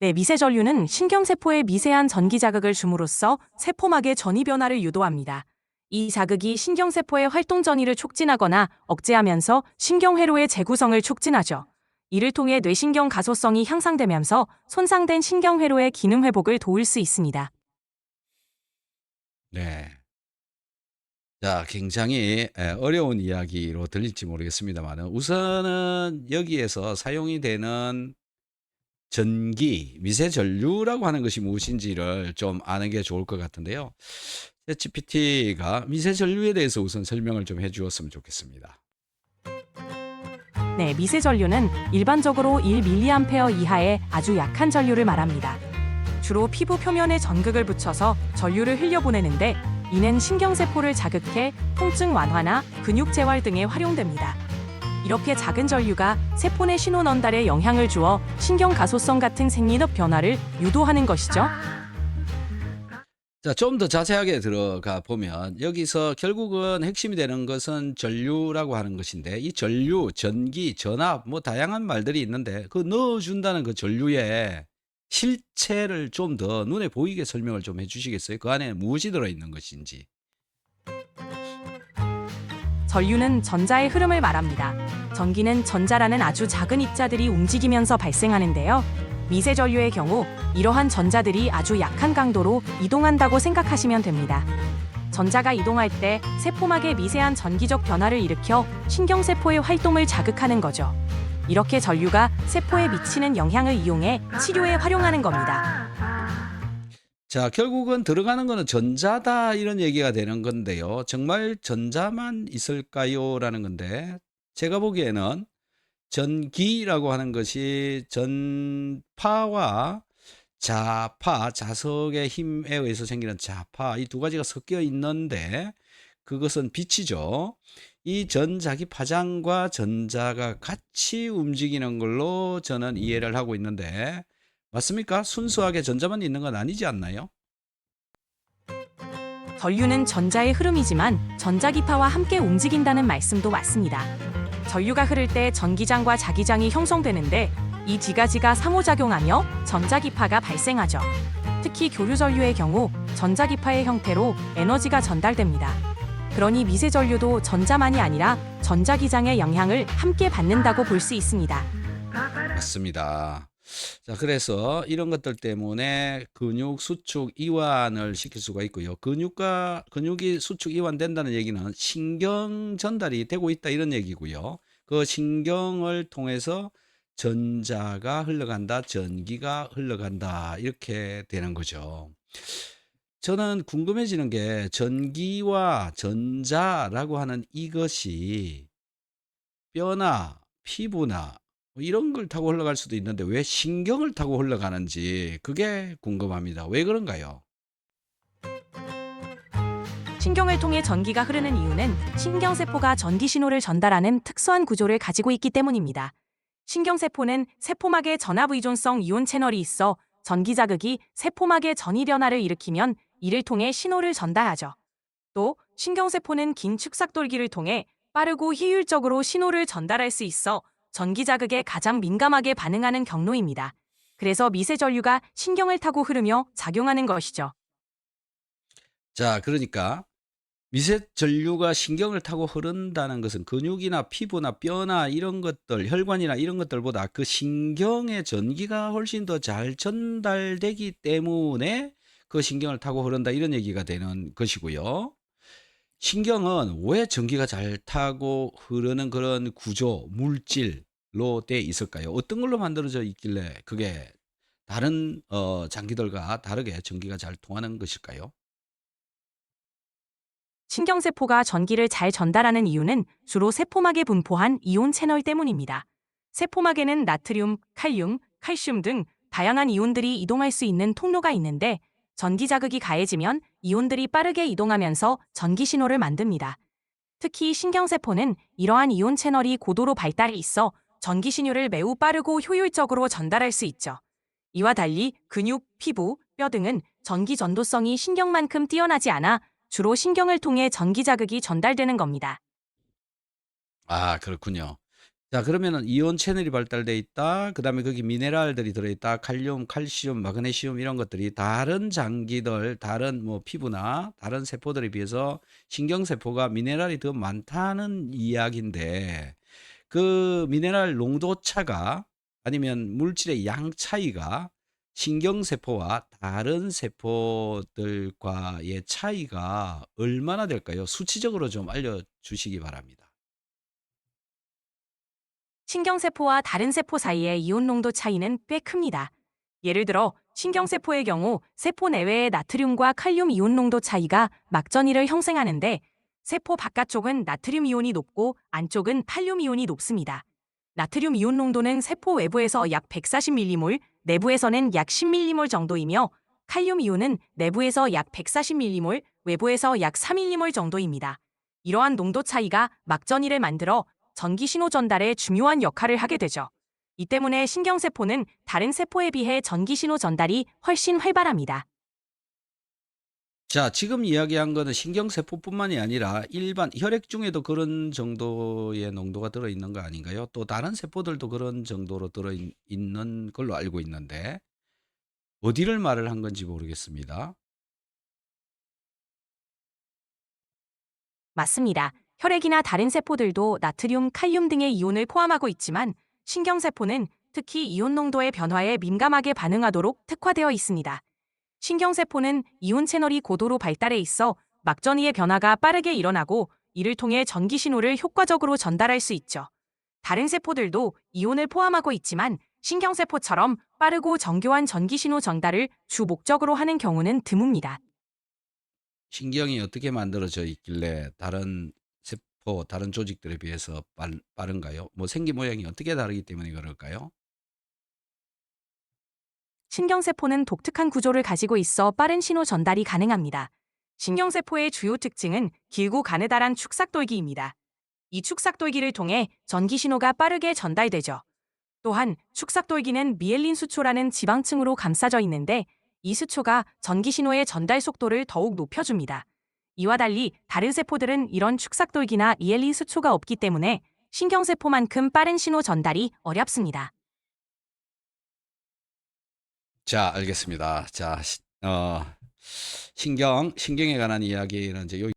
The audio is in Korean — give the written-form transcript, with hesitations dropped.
네, 미세전류는 신경세포에 미세한 전기 자극을 줌으로써 세포막의 전이 변화를 유도합니다. 이 자극이 신경세포의 활동 전이를 촉진하거나 억제하면서 신경회로의 재구성을 촉진하죠. 이를 통해 뇌신경 가소성이 향상되면서 손상된 신경회로의 기능 회복을 도울 수 있습니다. 네. 자, 굉장히 어려운 이야기로 들릴지 모르겠습니다만은 우선은 여기에서 사용이 되는 전기, 미세 전류라고 하는 것이 무엇인지를 좀 아는 게 좋을 것 같은데요. 챗GPT가 미세 전류에 대해서 우선 설명을 좀 해 주었으면 좋겠습니다. 네, 미세전류는 일반적으로 1mA 이하의 아주 약한 전류를 말합니다. 주로 피부 표면에 전극을 붙여서 전류를 흘려보내는데 이는 신경세포를 자극해 통증 완화나 근육 재활 등에 활용됩니다. 이렇게 작은 전류가 세포 내 신호 전달에 영향을 주어 신경 가소성 같은 생리적 변화를 유도하는 것이죠. 자, 좀 더 자세하게 들어가 보면 여기서 결국은 핵심이 되는 것은 전류라고 하는 것인데 이 전류, 전기, 전압 뭐 다양한 말들이 있는데 그 넣어 준다는 그 전류의 실체를 좀 더 눈에 보이게 설명을 좀 해 주시겠어요? 그 안에 무엇이 들어 있는 것인지. 전류는 전자의 흐름을 말합니다. 전기는 전자라는 아주 작은 입자들이 움직이면서 발생하는데요. 미세 전류의 경우 이러한 전자들이 아주 약한 강도로 이동한다고 생각하시면 됩니다. 전자가 이동할 때 세포막에 미세한 전기적 변화를 일으켜 신경세포의 활동을 자극하는 거죠. 이렇게 전류가 세포에 미치는 영향을 이용해 치료에 활용하는 겁니다. 자, 결국은 들어가는 거는 전자다 이런 얘기가 되는 건데요. 정말 전자만 있을까요?라는 건데 제가 보기에는 전기라고 하는 것이 전파와 자파, 자석의 힘에 의해서 생기는 자파 이 두 가지가 섞여 있는데 그것은 빛이죠. 이 전자기 파장과 전자가 같이 움직이는 걸로 저는 이해를 하고 있는데 맞습니까? 순수하게 전자만 있는 건 아니지 않나요? 전류는 전자의 흐름이지만 전자기파와 함께 움직인다는 말씀도 맞습니다. 전류가 흐를 때 전기장과 자기장이 형성되는데 이 두 가지가 상호작용하며 전자기파가 발생하죠. 특히 교류전류의 경우 전자기파의 형태로 에너지가 전달됩니다. 그러니 미세전류도 전자만이 아니라 전자기장의 영향을 함께 받는다고 볼 수 있습니다. 맞습니다. 자, 그래서 이런 것들 때문에 근육 수축 이완을 시킬 수가 있고요. 근육이 수축 이완된다는 얘기는 신경 전달이 되고 있다 이런 얘기고요. 그 신경을 통해서 전자가 흘러간다, 전기가 흘러간다 이렇게 되는 거죠. 저는 궁금해지는 게 전기와 전자라고 하는 이것이 뼈나 피부나 뭐 이런 걸 타고 흘러갈 수도 있는데 왜 신경을 타고 흘러가는지 그게 궁금합니다. 왜 그런가요? 신경을 통해 전기가 흐르는 이유는 신경세포가 전기 신호를 전달하는 특수한 구조를 가지고 있기 때문입니다. 신경세포는 세포막에 전압 의존성 이온 채널이 있어 전기 자극이 세포막의 전이 변화를 일으키면 이를 통해 신호를 전달하죠. 또 신경세포는 긴 축삭돌기를 통해 빠르고 효율적으로 신호를 전달할 수 있어 전기 자극에 가장 민감하게 반응하는 경로입니다. 그래서 미세 전류가 신경을 타고 흐르며 작용하는 것이죠. 자, 그러니까 미세 전류가 신경을 타고 흐른다는 것은 근육이나 피부나 뼈나 이런 것들, 혈관이나 이런 것들보다 그 신경의 전기가 훨씬 더 잘 전달되기 때문에 그 신경을 타고 흐른다 이런 얘기가 되는 것이고요. 신경은 왜 전기가 잘 타고 흐르는 그런 구조, 물질로 돼 있을까요? 어떤 걸로 만들어져 있길래 그게 다른 장기들과 다르게 전기가 잘 통하는 것일까요? 신경세포가 전기를 잘 전달하는 이유는 주로 세포막에 분포한 이온 채널 때문입니다. 세포막에는 나트륨, 칼륨, 칼슘 등 다양한 이온들이 이동할 수 있는 통로가 있는데 전기 자극이 가해지면 이온들이 빠르게 이동하면서 전기 신호를 만듭니다. 특히 신경세포는 이러한 이온 채널이 고도로 발달해 있어 전기 신호를 매우 빠르고 효율적으로 전달할 수 있죠. 이와 달리 근육, 피부, 뼈 등은 전기 전도성이 신경만큼 뛰어나지 않아 주로 신경을 통해 전기 자극이 전달되는 겁니다. 아, 그렇군요. 자, 그러면은 이온 채널이 발달돼 있다. 그다음에 거기 미네랄들이 들어 있다. 칼륨, 칼슘, 마그네슘 이런 것들이 다른 장기들, 다른 뭐 피부나 다른 세포들에 비해서 신경세포가 미네랄이 더 많다는 이야기인데 그 미네랄 농도 차가 아니면 물질의 양 차이가 신경세포와 다른 세포들과의 차이가 얼마나 될까요? 수치적으로 좀 알려주시기 바랍니다. 신경세포와 다른 세포 사이의 이온 농도 차이는 꽤 큽니다. 예를 들어 신경세포의 경우 세포 내외의 나트륨과 칼륨 이온 농도 차이가 막전이를 형성하는데 세포 바깥쪽은 나트륨 이온이 높고 안쪽은 칼륨 이온이 높습니다. 나트륨 이온 농도는 세포 외부에서 약 140mm몰, 내부에서는 약 10mm몰 정도이며 칼륨 이온은 내부에서 약 140mm몰, 외부에서 약 3mm몰 정도입니다. 이러한 농도 차이가 막전이를 만들어 전기 신호 전달에 중요한 역할을 하게 되죠. 이 때문에 신경세포는 다른 세포에 비해 전기 신호 전달이 훨씬 활발합니다. 자, 지금 이야기한 거는 신경세포뿐만이 아니라 일반 혈액 중에도 그런 정도의 농도가 들어있는 거 아닌가요? 또 다른 세포들도 그런 정도로 들어있는 걸로 알고 있는데 어디를 말을 한 건지 모르겠습니다. 맞습니다. 혈액이나 다른 세포들도 나트륨, 칼륨 등의 이온을 포함하고 있지만 신경세포는 특히 이온 농도의 변화에 민감하게 반응하도록 특화되어 있습니다. 신경세포는 이온 채널이 고도로 발달해 있어 막전이의 변화가 빠르게 일어나고 이를 통해 전기 신호를 효과적으로 전달할 수 있죠. 다른 세포들도 이온을 포함하고 있지만 신경세포처럼 빠르고 정교한 전기 신호 전달을 주 목적으로 하는 경우는 드뭅니다. 신경이 어떻게 만들어져 있길래 다른 세포, 다른 조직들에 비해서 빠른가요? 뭐 생기 모양이 어떻게 다르기 때문에 그럴까요? 신경세포는 독특한 구조를 가지고 있어 빠른 신호 전달이 가능합니다. 신경세포의 주요 특징은 길고 가느다란 축삭돌기입니다. 이 축삭돌기를 통해 전기 신호가 빠르게 전달되죠. 또한 축삭돌기는 미엘린 수초라는 지방층으로 감싸져 있는데 이 수초가 전기 신호의 전달 속도를 더욱 높여줍니다. 이와 달리 다른 세포들은 이런 축삭돌기나 미엘린 수초가 없기 때문에 신경세포만큼 빠른 신호 전달이 어렵습니다. 자, 알겠습니다. 자, 신경에 관한 이야기는 이제